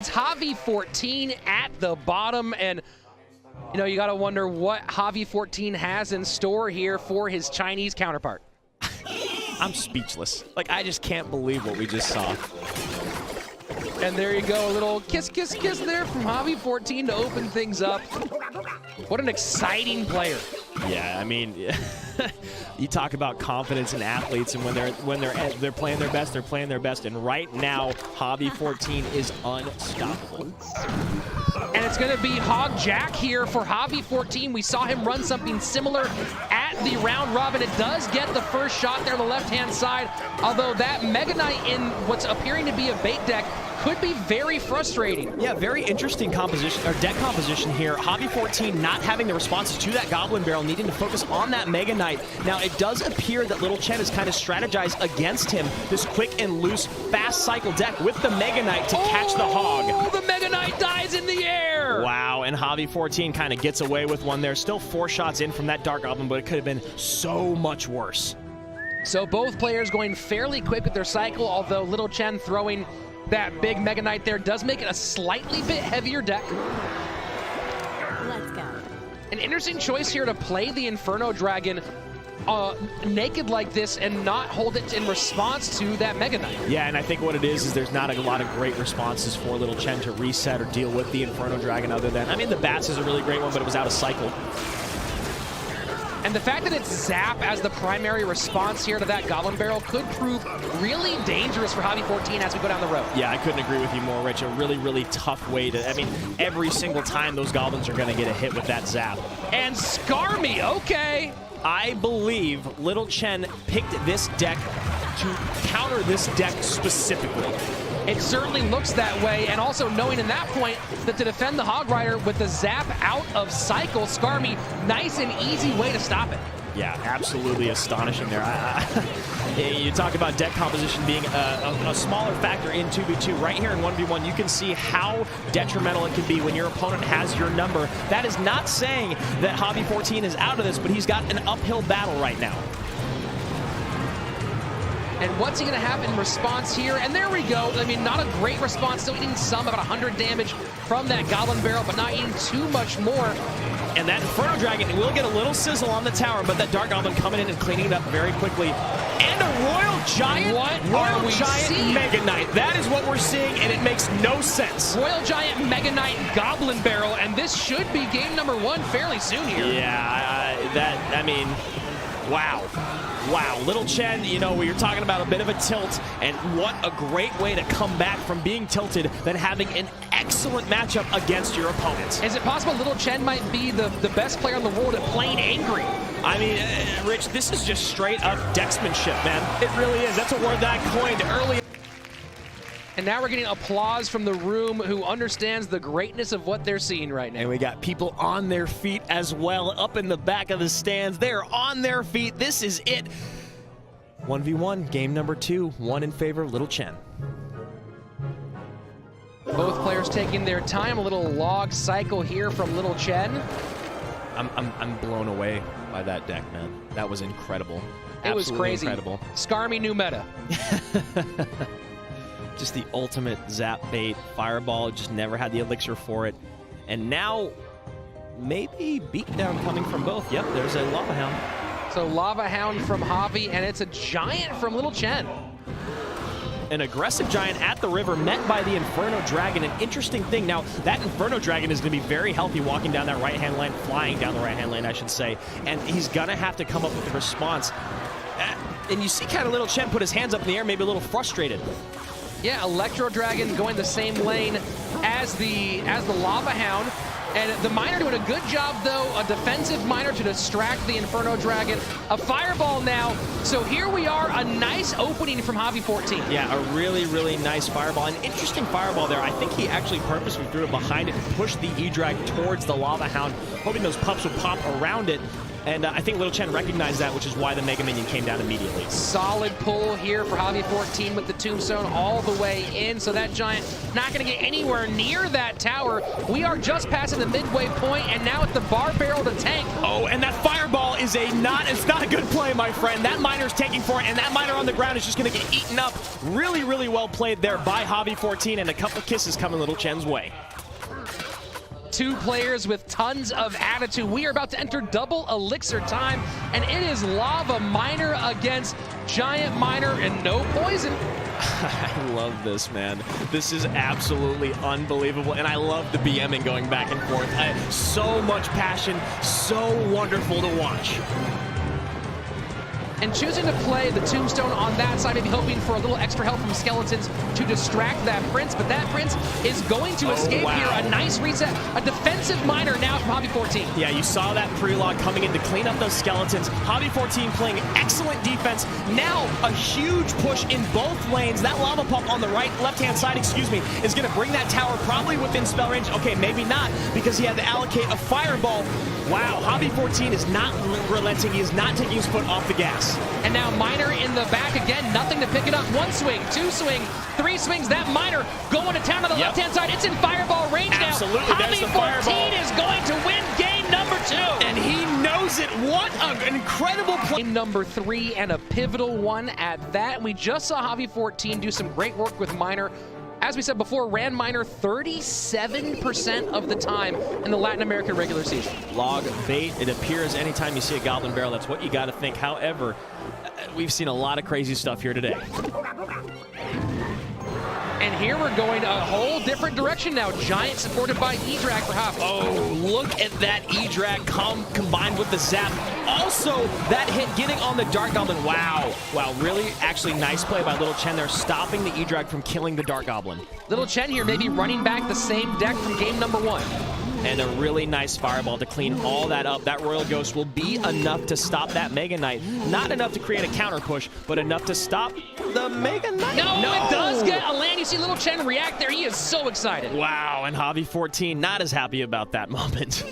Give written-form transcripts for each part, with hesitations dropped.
It's Javi 14 at the bottom, and you know, you got to wonder what Javi 14 has in store here for his Chinese counterpart. I'm speechless. Like, I just can't believe what we just saw. And there you go, a little kiss, kiss, kiss there from Javi 14 to open things up. What an exciting player. Yeah, I mean, you talk about confidence in athletes, and when they're playing their best, they're playing their best. And right now, Javi 14 is unstoppable. And it's going to be Hog Jack here for Javi 14. We saw him run something similar at the round robin. It does get the first shot there on the left-hand side, although that Mega Knight in what's appearing to be a bait deck could be very frustrating. Yeah, very interesting composition, or deck composition here. Javi 14 not having the responses to that Goblin Barrel, needing to focus on that Mega Knight. Now, it does appear that Little Chen has kind of strategized against him, this quick and loose, fast cycle deck with the Mega Knight to catch the Hog. Oh, the Mega Knight dies in the air! Wow, and Javi 14 kind of gets away with one there. Still 4 shots in from that Dark Goblin, but it could have been so much worse. So both players going fairly quick with their cycle, although Little Chen throwing that big Mega Knight there does make it a slightly bit heavier deck. Let's go. An interesting choice here to play the Inferno Dragon naked like this and not hold it in response to that Mega Knight. Yeah, and I think what it is there's not a lot of great responses for Little Chen to reset or deal with the Inferno Dragon other than, I mean, the Bats is a really great one, but it was out of cycle. And the fact that it's Zap as the primary response here to that Goblin Barrel could prove really dangerous for Javi 14 as we go down the road. Yeah, I couldn't agree with you more, Rich. A really, really tough way to, I mean, every single time those Goblins are going to get a hit with that Zap. And Skarmy, okay. I believe Little Chen picked this deck to counter this deck specifically. It certainly looks that way, and also knowing in that point that to defend the Hog Rider with the Zap out of cycle, Skarmy, nice and easy way to stop it. Yeah, absolutely astonishing there. You talk about deck composition being a smaller factor in 2v2. Right here in 1v1, you can see how detrimental it can be when your opponent has your number. That is not saying that Javi 14 is out of this, but he's got an uphill battle right now. And what's he going to have in response here? And there we go. I mean, not a great response. Still eating some, about 100 damage from that Goblin Barrel, but not eating too much more. And that Inferno Dragon will get a little sizzle on the tower, but that Dark Goblin coming in and cleaning it up very quickly. And a Royal Giant, Royal Giant Mega Knight. That is what we're seeing, and it makes no sense. Royal Giant Mega Knight Goblin Barrel, and this should be game number 1 fairly soon here. Yeah, I mean, wow. Wow, Little Chen, you know, you're talking about a bit of a tilt, and what a great way to come back from being tilted than having an excellent matchup against your opponent. Is it possible Little Chen might be the best player in the world at playing angry? I mean, Rich, this is just straight up decksmanship, man. It really is. That's a word that I coined earlier. And now we're getting applause from the room who understands the greatness of what they're seeing right now. And we got people on their feet as well, up in the back of the stands. They're on their feet. This is it. 1v1, game number 2, 1 in favor of Little Chen. Both players taking their time. A little log cycle here from Little Chen. I'm blown away by that deck, man. That was incredible. It was crazy. Incredible. Skarmy new meta. Just the ultimate Zap bait. Fireball, just never had the elixir for it. And now, maybe beatdown coming from both. Yep, there's a Lava Hound. So Lava Hound from Javi, and it's a Giant from Little Chen. An aggressive Giant at the river, met by the Inferno Dragon. An interesting thing, now, that Inferno Dragon is going to be very healthy walking down that right-hand lane, flying down the right-hand lane, I should say. And he's going to have to come up with a response. And you see kind of Little Chen put his hands up in the air, maybe a little frustrated. Yeah, Electro Dragon going the same lane as the Lava Hound. And the Miner doing a good job, though. A defensive Miner to distract the Inferno Dragon. A Fireball now. So here we are, a nice opening from Javi 14. Yeah, a really, really nice Fireball. An interesting Fireball there. I think he actually purposely threw it behind it and pushed the E-Drag towards the Lava Hound, hoping those pups would pop around it. And I think Little Chen recognized that, which is why the Mega Minion came down immediately. Solid pull here for Javi14 with the Tombstone all the way in, so that Giant not going to get anywhere near that tower. We are just passing the midway point, and now it's the bar barrel to tank. Oh, and that fireball is it's not a good play, my friend. That miner's tanking for it, and that miner on the ground is just going to get eaten up. Really, really well played there by Javi14, and a couple kisses coming Little Chen's way. Two players with tons of attitude. We are about to enter double elixir time, and it is Lava Miner against Giant Miner, and no poison. I love this, man. This is absolutely unbelievable, and I love the BMing going back and forth. So much passion, so wonderful to watch. And choosing to play the Tombstone on that side, maybe hoping for a little extra help from Skeletons to distract that Prince, but that Prince is going to escape here. A nice reset, a defensive miner now from Javi14. Yeah, you saw that pre-log coming in to clean up those Skeletons. Javi14 playing excellent defense. Now a huge push in both lanes. That Lava Pump on the left-hand side, excuse me, is going to bring that tower probably within spell range. Okay, maybe not, because he had to allocate a fireball. Wow, Javi14 is not relenting. He is not taking his foot off the gas. And now Miner in the back again, nothing to pick it up. One swing, two swing, three swings. That Miner going to town on the left-hand side. It's in fireball range now. Absolutely, Javi14 is going to win game number 2. And he knows it. What an incredible play. Game number 3, and a pivotal one at that. We just saw Javi14 do some great work with Miner. As we said before, ran Miner 37% of the time in the Latin American regular season. Log bait, it appears anytime you see a Goblin Barrel, that's what you got to think. However, we've seen a lot of crazy stuff here today. And here we're going a whole different direction now. Giant supported by E-Drag for Hop. Oh, look at that E-Drag combined with the Zap. Also, that hit getting on the Dark Goblin. Wow. Wow, really actually nice play by Little Chen there, stopping the E-Drag from killing the Dark Goblin. Little Chen here maybe running back the same deck from game number 1. And a really nice fireball to clean all that up. That Royal Ghost will be enough to stop that Mega Knight. Not enough to create a counter push, but enough to stop the Mega Knight. No, it does get a land. You see Little Chen react there. He is so excited. Wow, and Javi14 not as happy about that moment.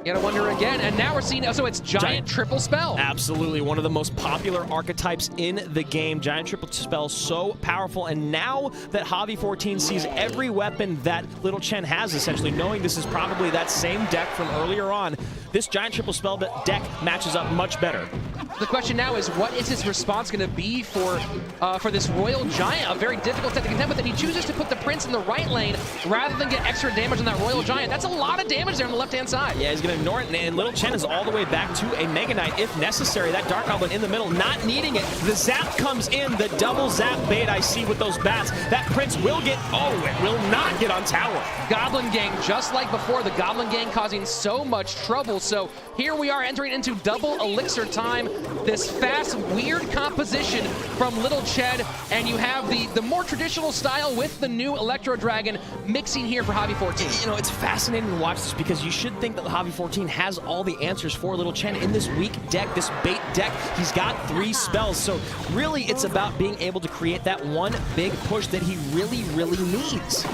You gotta wonder again, and now we're seeing, so it's Giant Triple Spell. Absolutely, one of the most popular archetypes in the game. Giant Triple Spell, so powerful, and now that Javi14 sees every weapon that Little Chen has, essentially, knowing this is probably that same deck from earlier on, this Giant Triple Spell deck matches up much better. The question now is, what is his response going to be for this Royal Giant? A very difficult deck to contend with, and he chooses to put the Prince in the right lane rather than get extra damage on that Royal Giant. That's a lot of damage there on the left-hand side. Yeah, he's going to ignore it, and Little Chen is all the way back to a Mega Knight if necessary. That Dark Goblin in the middle, not needing it. The Zap comes in, the double Zap bait I see with those bats. That Prince will get, it will not get on tower. Goblin Gang, just like before, the Goblin Gang causing so much trouble. So here we are entering into double elixir time. This fast, weird composition from Little Chen, and you have the more traditional style with the new Electro Dragon mixing here for Javi14. You know, it's fascinating to watch this because you should think that Javi14 has all the answers for Little Chen in this weak deck, this bait deck. He's got 3 spells, so really it's about being able to create that one big push that he really, really needs.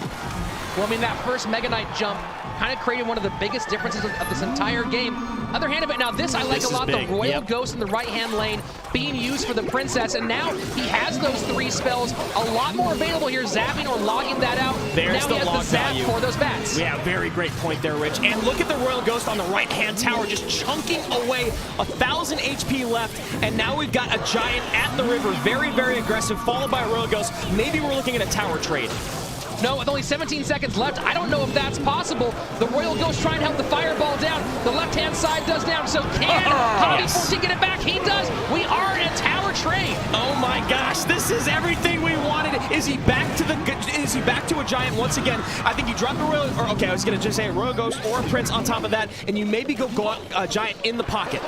Well, I mean, that first Mega Knight jump kind of created one of the biggest differences of this entire game. Other hand of it, now this I like a lot, the Royal Ghost in the right-hand lane being used for the Princess, and now he has those 3 spells a lot more available here, zapping or logging that out. There's now he has the zap for those bats. Yeah, very great point there, Rich. And look at the Royal Ghost on the right-hand tower, just chunking away 1,000 HP left, and now we've got a Giant at the river, very, very aggressive, followed by a Royal Ghost. Maybe we're looking at a tower trade. No, with only 17 seconds left, I don't know if that's possible. The Royal Ghost trying to help the fireball down. The left-hand side does down, so can Javi14 get it back? He does. We are in a tower trade. Oh my gosh, this is everything we wanted. Is he back to a Giant once again? I think he dropped the Royal, or okay, I was gonna just say a Royal Ghost or a Prince on top of that, and you maybe go a Giant in the pocket.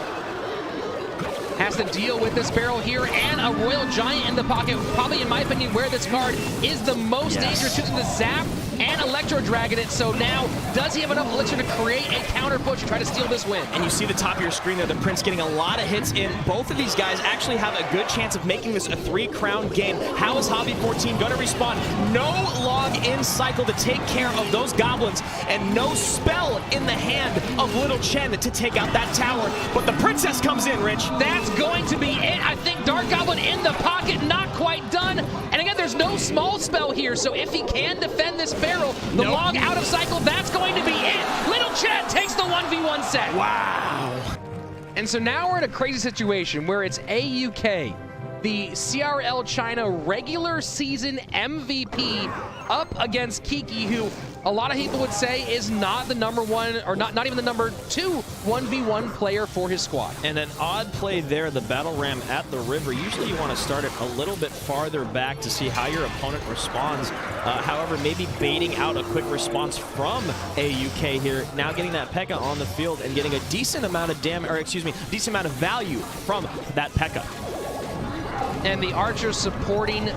Has to deal with this barrel here and a Royal Giant in the pocket. Probably, in my opinion, where this card is the most dangerous, choosing the Zap and Electro Dragon it. So now, does he have enough elixir to create a counter push and try to steal this win? And you see the top of your screen there, the Prince getting a lot of hits in. Both of these guys actually have a good chance of making this a 3-crown game. How is Hobby14 going to respond? No log in cycle to take care of those goblins, and no spell in the hand of Little Chen to take out that tower. But the Princess comes in, Rich. That's going to be it. I think Dark Goblin in the pocket, not quite done. And again, there's no small spell here, so if he can defend this barrel, the log out of cycle, that's going to be it. Little Chen takes the 1v1 set. Wow. And so now we're in a crazy situation where it's AUK, the CRL China regular season MVP, up against Kiki, who a lot of people would say is not the #1, or not even the #2 1v1 player for his squad. And an odd play there, the battle ram at the river. Usually you want to start it a little bit farther back to see how your opponent responds. However, maybe baiting out a quick response from AUK here, now getting that P.E.K.K.A. on the field and getting a decent amount of decent amount of value from that P.E.K.K.A. And the archers supporting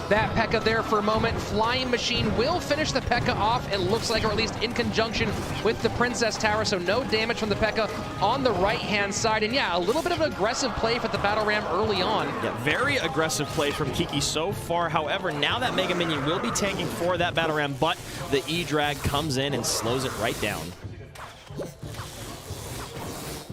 that P.E.K.K.A. there for a moment. Flying Machine will finish the P.E.K.K.A. off, it looks like, or at least in conjunction with the Princess Tower, so no damage from the P.E.K.K.A. on the right-hand side. And yeah, a little bit of an aggressive play for the Battle Ram early on. Yeah, very aggressive play from Kiki so far. However, now that Mega Minion will be tanking for that Battle Ram, but the E-Drag comes in and slows it right down.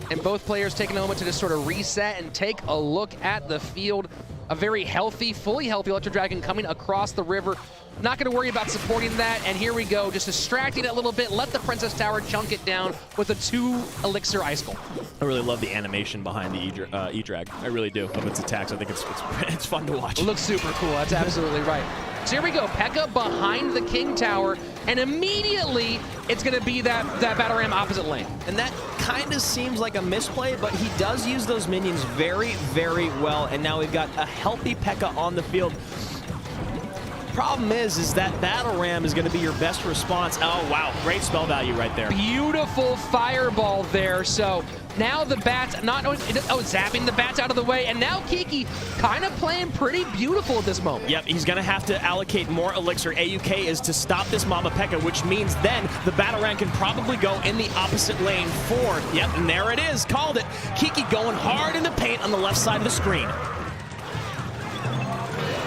And both players taking a moment to just sort of reset and take a look at the field. A very healthy, fully healthy Electro Dragon coming across the river. Not going to worry about supporting that, and here we go, just distracting it a little bit, let the Princess Tower chunk it down with a 2 Elixir Ice Golem. I really love the animation behind the E-Drag. I really do, of its attacks. I think it's fun to watch. It looks super cool, that's absolutely right. So here we go, P.E.K.K.A. behind the King Tower, and immediately it's going to be that Battle Ram opposite lane. And that kind of seems like a misplay, but he does use those minions very, very well, and now we've got a healthy P.E.K.K.A. on the field. Problem is that Battle Ram is going to be your best response. Oh, wow, great spell value right there. Beautiful fireball there, so now the bats, zapping the bats out of the way, and now Kiki kind of playing pretty beautiful at this moment. Yep, he's going to have to allocate more elixir. AUK is to stop this Mama P.E.K.K.A., which means then the Battle Ram can probably go in the opposite lane for, yep, and there it is, called it. Kiki going hard in the paint on the left side of the screen.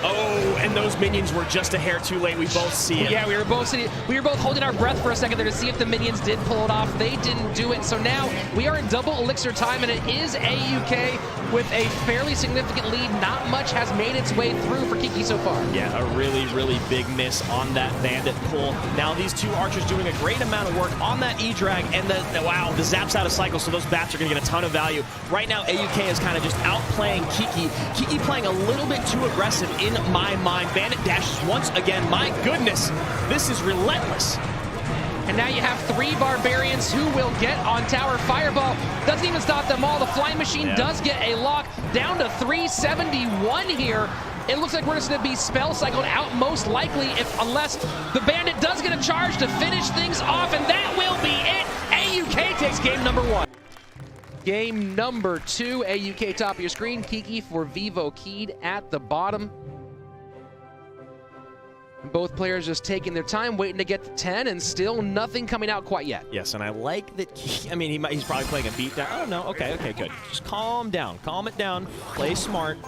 Oh, and those minions were just a hair too late. We both see it. Yeah, we were both holding our breath for a second there to see if the minions did pull it off. They didn't do it. So now we are in double elixir time, and it is AUK with a fairly significant lead. Not much has made its way through for Kiki so far. Yeah, a really, really big miss on that bandit pull. Now these two archers doing a great amount of work on that E-Drag, and wow, the zap's out of cycle, so those bats are going to get a ton of value. Right now, AUK is kind of just outplaying Kiki. Kiki playing a little bit too aggressive in my mind. Bandit dashes once again. My goodness, this is relentless. And now you have 3 Barbarians who will get on tower. Fireball doesn't even stop them all. The Flying Machine does get a lock down to 371 here. It looks like we're just going to be spell cycled out most likely, unless the Bandit does get a charge to finish things off, and that will be it. AUK takes game number 1. Game number 2, AUK top of your screen. Kiki for Vivo keyed at the bottom. Both players just taking their time, waiting to get to 10, and still nothing coming out quite yet. Yes, and I like that. He's probably playing a beat down. Oh, no. Okay, good. Just calm down. Calm it down. Play smart.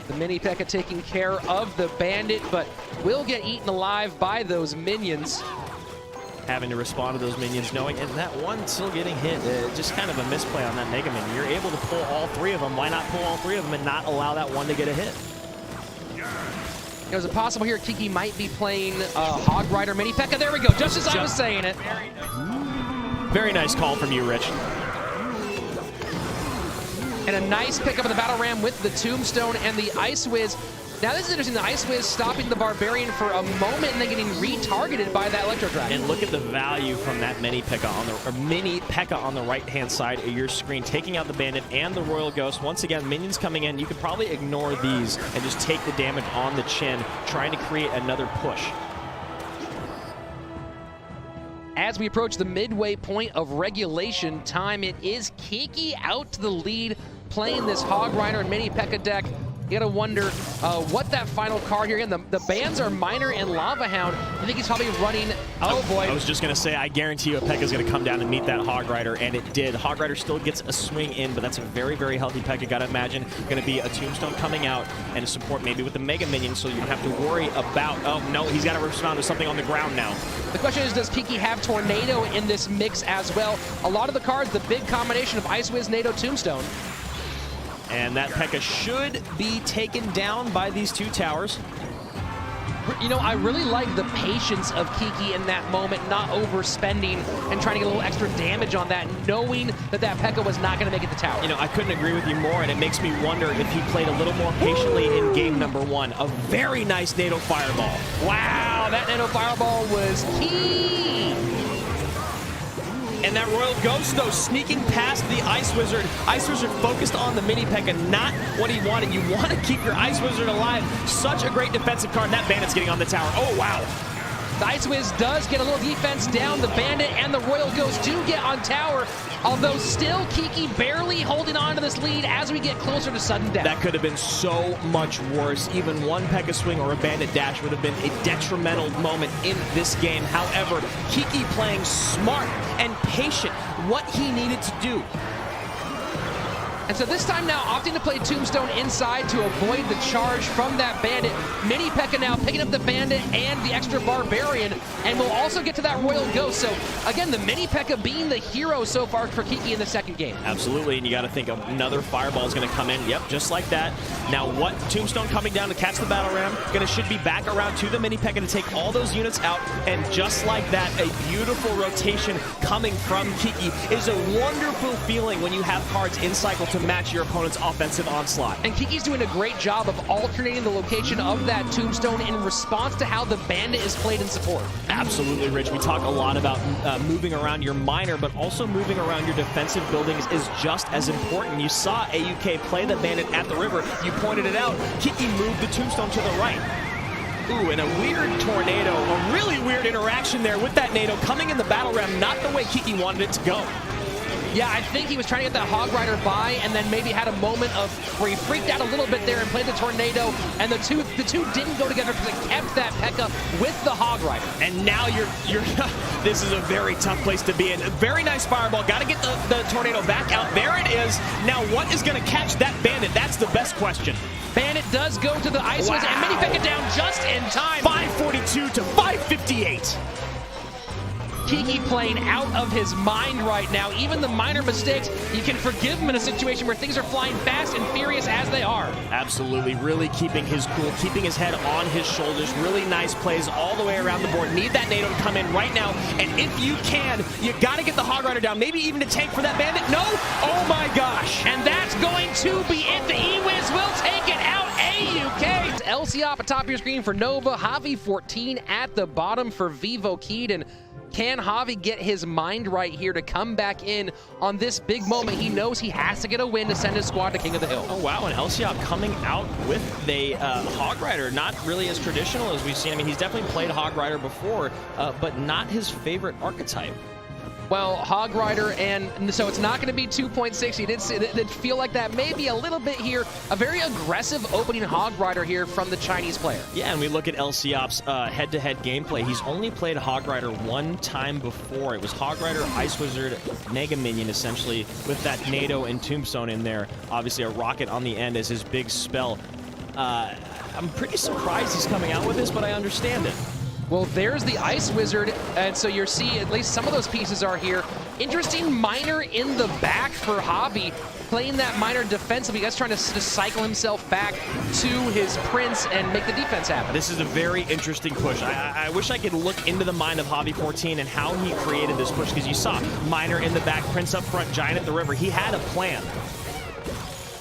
The mini P.E.K.K.A. taking care of the Bandit, but will get eaten alive by those minions. Having to respond to those minions, knowing, and that one still getting hit. Just kind of a misplay on that Mega Minion. You're able to pull all 3 of them. Why not pull all 3 of them and not allow that one to get a hit? Is it possible here Kiki might be playing Hog Rider mini P.E.K.K.A.? There we go, just as I was saying it. Very nice call from you, Rich. And a nice pickup of the Battle Ram with the Tombstone and the Ice Wiz. Now this is interesting, the Ice Wiz stopping the Barbarian for a moment and then getting retargeted by that Electro Dragon. And look at the value from that mini P.E.K.K.A. on the right-hand side of your screen, taking out the Bandit and the Royal Ghost. Once again, minions coming in. You could probably ignore these and just take the damage on the chin, trying to create another push. As we approach the midway point of regulation time, it is Kiki out to the lead, playing this Hog Rider and mini P.E.K.K.A. deck. You gotta wonder what that final card here. Again, the bans are Miner and Lava Hound. I think he's probably running. Oh boy. I was just gonna say, I guarantee you Pekka's gonna come down and meet that Hog Rider, and it did. Hog Rider still gets a swing in, but that's a very, very healthy Pekka. Gotta imagine gonna be a Tombstone coming out and a support maybe with the Mega Minion, so you don't have to worry about, oh no, he's gotta respond to something on the ground now. The question is, does Kiki have Tornado in this mix as well? A lot of the cards, the big combination of Ice Wiz, Nado, Tombstone. And that Pekka should be taken down by these two towers. You know, I really like the patience of Kiki in that moment, not overspending and trying to get a little extra damage on that, knowing that that Pekka was not going to make it to tower. You know, I couldn't agree with you more, and it makes me wonder if he played a little more patiently in game number 1. A very nice Nado Fireball. Wow, that Nado Fireball was key. And that Royal Ghost, though, sneaking past the Ice Wizard. Ice Wizard focused on the mini Pekka, not what he wanted. You want to keep your Ice Wizard alive. Such a great defensive card. And that Bandit's getting on the tower. Oh, wow. The Ice Wiz does get a little defense down. The Bandit and the Royal Ghost do get on tower, although still Kiki barely holding on to this lead as we get closer to sudden death. That could have been so much worse. Even one Pekka swing or a Bandit dash would have been a detrimental moment in this game. However, Kiki playing smart and patient, what he needed to do. And so this time now opting to play Tombstone inside to avoid the charge from that Bandit. Mini Pekka now picking up the Bandit and the extra Barbarian, and we'll also get to that Royal Ghost. So again, the Mini Pekka being the hero so far for Kiki in the second game. Absolutely, and you got to think another Fireball is going to come in. Yep, just like that. Now what? Tombstone coming down to catch the Battle Ram. Should be back around to the Mini Pekka to take all those units out, and just like that, a beautiful rotation coming from Kiki is a wonderful feeling when you have cards in cycle to match your opponent's offensive onslaught. And Kiki's doing a great job of alternating the location of that Tombstone in response to how the Bandit is played in support. Absolutely, Rich. We talk a lot about moving around your Miner, but also moving around your defensive buildings is just as important. You saw AUK play the Bandit at the river. You pointed it out. Kiki moved the Tombstone to the right. Ooh, and a weird Tornado, a really weird interaction there with that Nado coming in the Battle Ram, not the way Kiki wanted it to go. Yeah, I think he was trying to get that Hog Rider by, and then maybe had a moment of where he freaked out a little bit there and played the Tornado, and the two didn't go together because it kept that Pekka with the Hog Rider. And now you're this is a very tough place to be in. A very nice Fireball. Got to get the Tornado back out. There it is. Now what is going to catch that Bandit? That's the best question. Bandit does go to the Ice Wiz, and Mini Pekka down just in time. 542 to 558. Kiki playing out of his mind right now. Even the minor mistakes, you can forgive him in a situation where things are flying fast and furious as they are. Absolutely, really keeping his cool, keeping his head on his shoulders. Really nice plays all the way around the board. Need that Nado to come in right now, and if you can, you got to get the Hog Rider down. Maybe even to tank for that Bandit. No? Oh my gosh. And that's going to be it. The E-Wiz will take it out. AUK. It's LC up at top of your screen for Nova. Javi 14 at the bottom for Vivo Keyed. And can Javi get his mind right here to come back in on this big moment? He knows he has to get a win to send his squad to King of the Hill. Oh, wow, and Elsiop coming out with the Hog Rider. Not really as traditional as we've seen. I mean, he's definitely played Hog Rider before, but not his favorite archetype. Well, Hog Rider, and so it's not going to be 2.6. He did feel like that maybe a little bit here. A very aggressive opening Hog Rider here from the Chinese player. Yeah, and we look at LCOP's head-to-head gameplay. He's only played Hog Rider one time before. It was Hog Rider, Ice Wizard, Mega Minion, essentially, with that Nado and Tombstone in there. Obviously, a rocket on the end as his big spell. I'm pretty surprised he's coming out with this, but I understand it. Well, there's the Ice Wizard, and so you're seeing at least some of those pieces are here. Interesting Miner in the back for Javi, playing that Miner defensively. That's trying to cycle himself back to his Prince and make the defense happen. This is a very interesting push. I wish I could look into the mind of Javi 14 and how he created this push, because you saw Miner in the back, Prince up front, Giant at the river. He had a plan.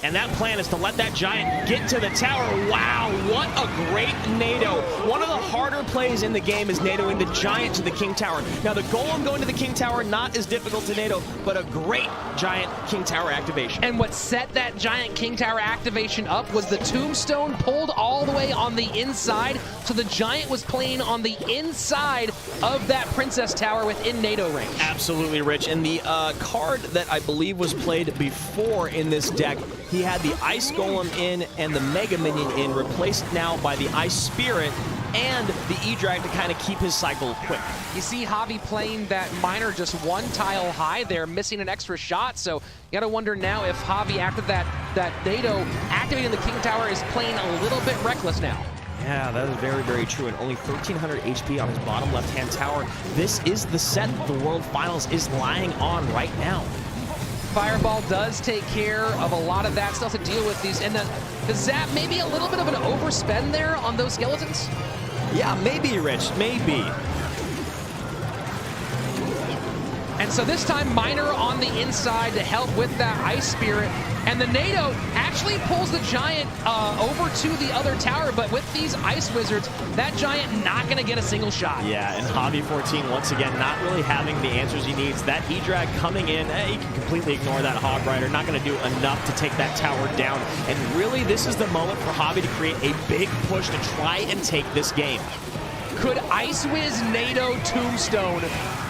And that plan is to let that Giant get to the tower. Wow, what a great Nado. One of the harder plays in the game is Nadoing the Giant to the King Tower. Now the Golem going to the King Tower, not as difficult to Nado, but a great Giant King Tower activation. And what set that Giant King Tower activation up was the Tombstone pulled all the way on the inside, so the Giant was playing on the inside of that Princess Tower within Nado range. Absolutely, Rich. And the card that I believe was played before in this deck he had the Ice Golem in and the Mega Minion in, replaced now by the Ice Spirit and the E-Drag to kind of keep his cycle quick. You see Javi playing that Miner just one tile high there, missing an extra shot, so you gotta wonder now if Javi, after that NATO activating the King Tower, is playing a little bit reckless now. Yeah, that is very, very true, and only 1,300 HP on his bottom left-hand tower. This is the set the World Finals is lying on right now. Fireball does take care of a lot of that stuff to deal with these, and the Zap maybe a little bit of an overspend there on those skeletons? Yeah, maybe, Rich, maybe. And so this time, Miner on the inside to help with that Ice Spirit. And the NATO actually pulls the Giant over to the other tower, but with these Ice Wizards, that Giant not going to get a single shot. Yeah, and Javi 14, once again, not really having the answers he needs. That E-Drag coming in, he can completely ignore that Hog Rider, not going to do enough to take that tower down. And really, this is the moment for Javi to create a big push to try and take this game. Could Ice Wiz NATO Tombstone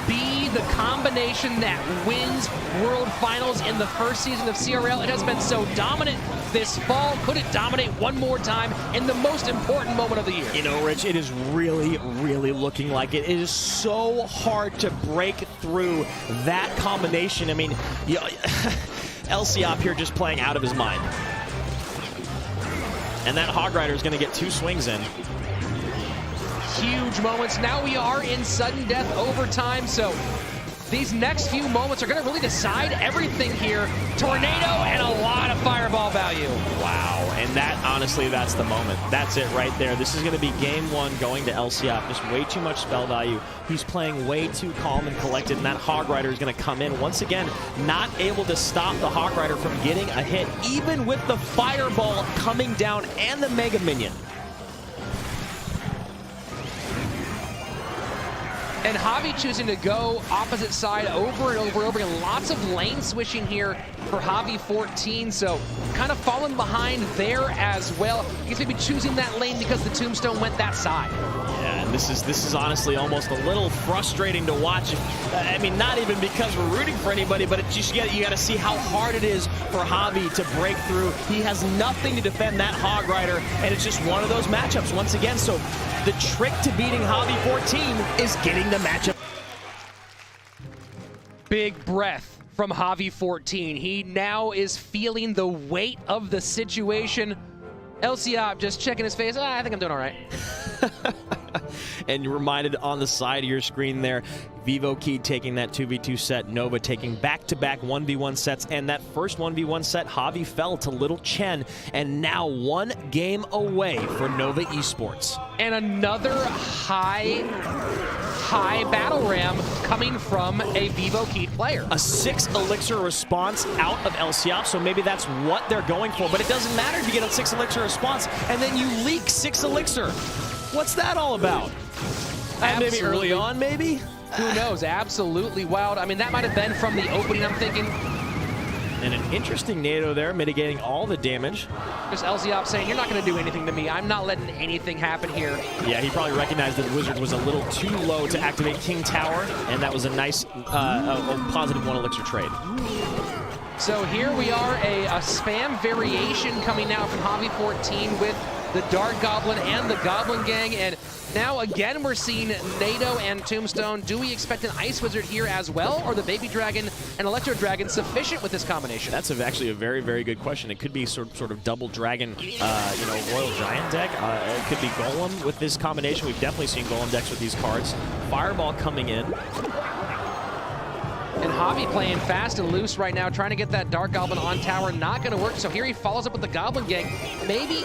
be the combination that wins World Finals in the first season of CRL? It has been so dominant this fall. Could it dominate one more time in the most important moment of the year? You know, Rich, it is really, really looking like it. It is so hard to break through that combination. I mean, LCOP here just playing out of his mind. And that Hog Rider is going to get 2 swings in. Huge moments. Now we are in sudden death overtime, so these next few moments are going to really decide everything here. Tornado and a lot of fireball value. Wow, and that, honestly, that's the moment. That's it right there. This is going to be game 1 going to LCF. Just way too much spell value. He's playing way too calm and collected, and that Hog Rider is going to come in. Once again, not able to stop the Hog Rider from getting a hit, even with the fireball coming down and the Mega Minion. And Javi choosing to go opposite side over and over and over again. Lots of lane switching here for Javi 14, so kind of falling behind there as well. He's maybe choosing that lane because the Tombstone went that side. Yeah, and this is honestly almost a little frustrating to watch. I mean, not even because we're rooting for anybody, but it's just you got to see how hard it is for Javi to break through. He has nothing to defend that Hog Rider, and it's just one of those matchups once again. So the trick to beating Javi 14 is getting the matchup. Big breath from Javi 14. He now is feeling the weight of the situation. LCOP just checking his face. I think I'm doing all right. And you're reminded on the side of your screen there, Vivo Key taking that 2v2 set, Nova taking back-to-back 1v1 sets, and that first 1v1 set, Javi fell to Little Chen, and now 1 game away for Nova Esports. And another high battle ram coming from a Vivo Key player. A 6 elixir response out of LCOP, so maybe that's what they're going for, but it doesn't matter if you get a 6 elixir response and then you leak 6 elixir. What's that all about? Maybe early on, maybe? Who knows? Absolutely wild. I mean, that might have been from the opening, I'm thinking. And an interesting NATO there, mitigating all the damage. Just LCOP saying, you're not going to do anything to me. I'm not letting anything happen here. Yeah, he probably recognized that the Wizard was a little too low to activate King Tower, and that was a nice, a positive 1 elixir trade. So here we are, a spam variation coming now from Javi 14 with the Dark Goblin and the Goblin Gang, and now again we're seeing NATO and Tombstone. Do we expect an Ice Wizard here as well, or the Baby Dragon and Electro Dragon sufficient with this combination? That's actually a very, very good question. It could be sort of double Dragon, Royal Giant deck. It could be Golem with this combination. We've definitely seen Golem decks with these cards. Fireball coming in. And Javi playing fast and loose right now, trying to get that Dark Goblin on tower. Not going to work. So here he follows up with the Goblin Gang. Maybe,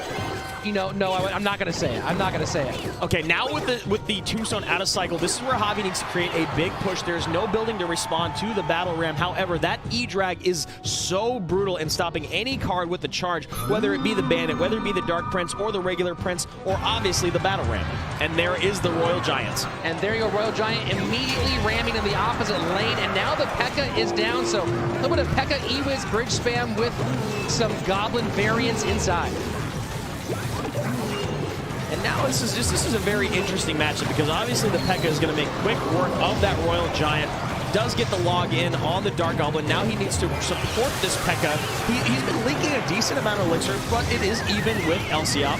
no, I'm not going to say it. I'm not going to say it. Okay, now with the Tombstone out of cycle, this is where Javi needs to create a big push. There's no building to respond to the Battle Ram. However, that E-Drag is so brutal in stopping any card with the charge, whether it be the Bandit, whether it be the Dark Prince, or the regular Prince, or obviously the Battle Ram. And there is the Royal Giants. And there you go, Royal Giant immediately ramming in the opposite lane. And now the P.E.K.K.A. is down, so a little bit of P.E.K.K.A. E-Wiz bridge spam with some Goblin variants inside. And now this is a very interesting matchup because obviously the P.E.K.K.A. is going to make quick work of that Royal Giant. does get the log in on the Dark Goblin. Now he needs to support this P.E.K.K.A. He's been leaking a decent amount of elixir, but it is even with LCOP.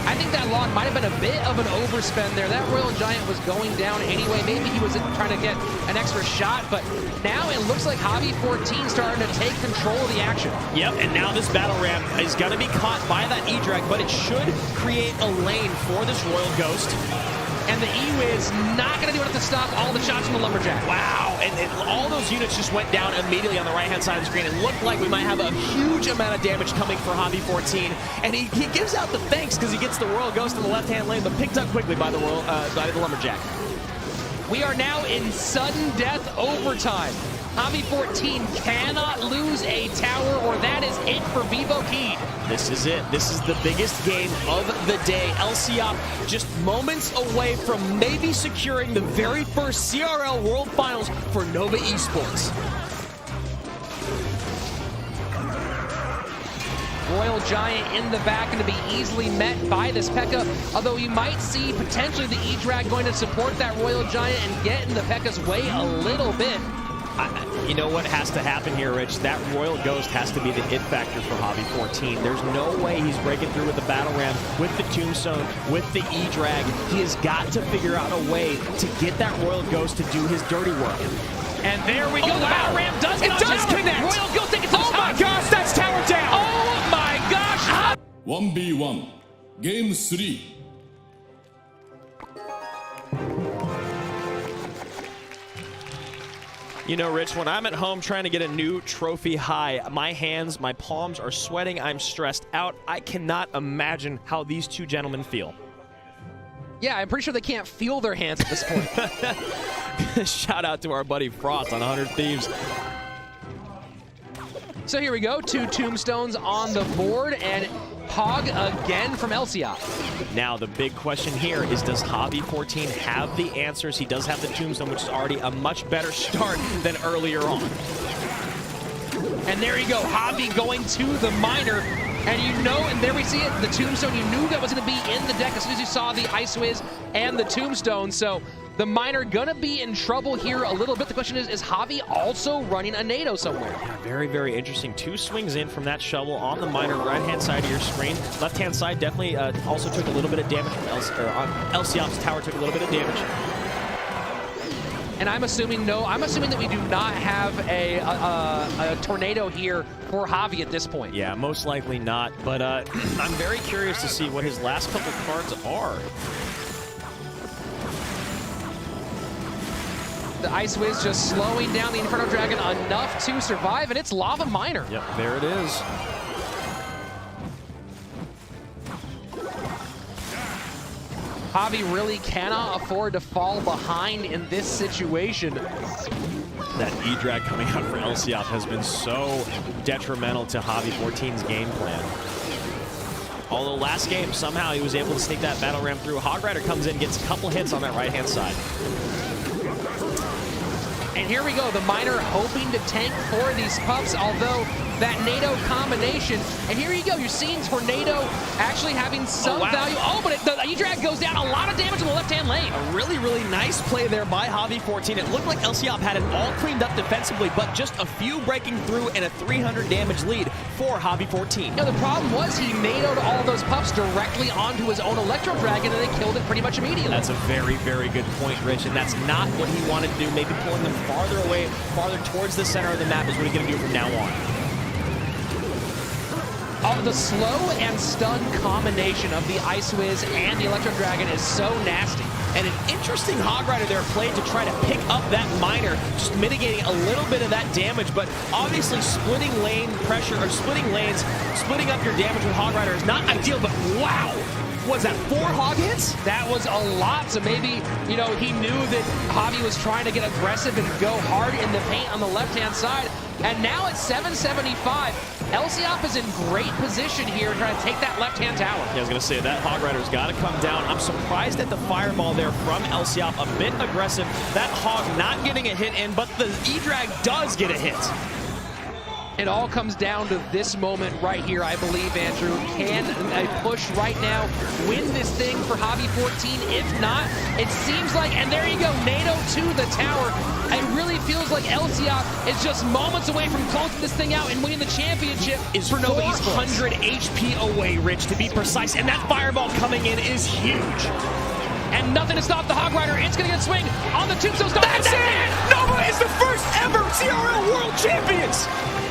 I think that log might have been a bit of an overspend there. That Royal Giant was going down anyway. Maybe he was trying to get an extra shot, but now it looks like Javi14 starting to take control of the action. Yep, and now this battle ram is going to be caught by that E-Drag, but it should create a lane for this Royal Ghost. And the E-Wiz not going to do enough to stop all the shots from the Lumberjack. Wow, and all those units just went down immediately on the right-hand side of the screen. It looked like we might have a huge amount of damage coming for Javi14. And he gives out the thanks because he gets the Royal Ghost in the left-hand lane, but picked up quickly by the Lumberjack. We are now in sudden death overtime. Javi14 cannot lose a tower, or that is it for Vivo Key. This is it. This is the biggest game of the day. LCOP just moments away from maybe securing the very first CRL World Finals for Nova Esports. Royal Giant in the back going to be easily met by this P.E.K.K.A. Although you might see potentially the E-Drag going to support that Royal Giant and get in the P.E.K.K.A.'s way a little bit. You know what has to happen here, Rich? That Royal Ghost has to be the it factor for Javi14. There's no way he's breaking through with the Battle Ram, with the Tombstone, with the E-Drag. He has got to figure out a way to get that Royal Ghost to do his dirty work. And there we go. The Battle Ram does get connect. Royal Ghost take it to the top. Oh my gosh, that's tower down. Oh my gosh. 1v1 Game 3. You know, Rich, when I'm at home trying to get a new trophy high, my hands, my palms are sweating. I'm stressed out. I cannot imagine how these two gentlemen feel. Yeah, I'm pretty sure they can't feel their hands at this point. Shout out to our buddy Frost on 100 Thieves. So here we go, 2 tombstones on the board, and Hog again from LCOP. Now the big question here is, does Javi14 have the answers? He does have the tombstone, which is already a much better start than earlier on. And there you go, Javi going to the miner. And you know, and there we see it, the tombstone, you knew that was going to be in the deck as soon as you saw the Ice Wiz and the tombstone. So the miner gonna be in trouble here a little bit. The question is Javi also running a NATO somewhere? Yeah, very, very interesting. 2 swings in from that shovel on the miner, right-hand side of your screen. Left-hand side definitely also took a little bit of damage from LCOP's tower took a little bit of damage. And I'm assuming that we do not have a tornado here for Javi at this point. Yeah, most likely not, but I'm very curious to see what his last couple cards are. The Ice Wiz just slowing down the Inferno Dragon enough to survive, and it's Lava Miner. Yep, there it is. Javi really cannot afford to fall behind in this situation. That E-Drag coming out for LCOP has been so detrimental to Javi14's game plan. Although last game, somehow he was able to sneak that Battle Ram through. Hog Rider comes in, gets a couple hits on that right-hand side. And here we go, the miner hoping to tank for these pups, although that NATO combination, and here you go, you're seeing Tornado actually having some value. Oh, but the E-Drag goes down, a lot of damage in the left-hand lane. A really, really nice play there by Javi14. It looked like LCOP had it all cleaned up defensively, but just a few breaking through and a 300 damage lead for Javi14. Now, the problem was he NATO'd all of those pups directly onto his own Electro Dragon, and they killed it pretty much immediately. That's a very, very good point, Rich, and that's not what he wanted to do. Maybe pulling them farther away, farther towards the center of the map is what he's going to do from now on. The slow and stun combination of the Ice Wiz and the Electro Dragon is so nasty. And an interesting Hog Rider there played to try to pick up that miner, just mitigating a little bit of that damage, but obviously splitting lane pressure, or splitting lanes, splitting up your damage with Hog Rider is not ideal, but wow! Was that 4 hog hits? That was a lot, so maybe, you know, he knew that Javi was trying to get aggressive and go hard in the paint on the left-hand side. And now at 775, LCOP is in great position here trying to take that left-hand tower. Yeah, I was going to say, that Hog Rider's got to come down. I'm surprised at the fireball there from LCOP, a bit aggressive. That Hog not getting a hit in, but the E-Drag does get a hit. It all comes down to this moment right here, I believe, Andrew. Can a push right now win this thing for Javi14? If not, it seems like, and there you go, NATO to the tower. It really feels like LCA is just moments away from closing this thing out and winning the championship Is for Nova Esports. 400 HP away, Rich, to be precise, and that fireball coming in is huge. And nothing to stop the Hog Rider. It's going to get a swing on the tombstone. That's it! Nova is the first ever CRL World Champions!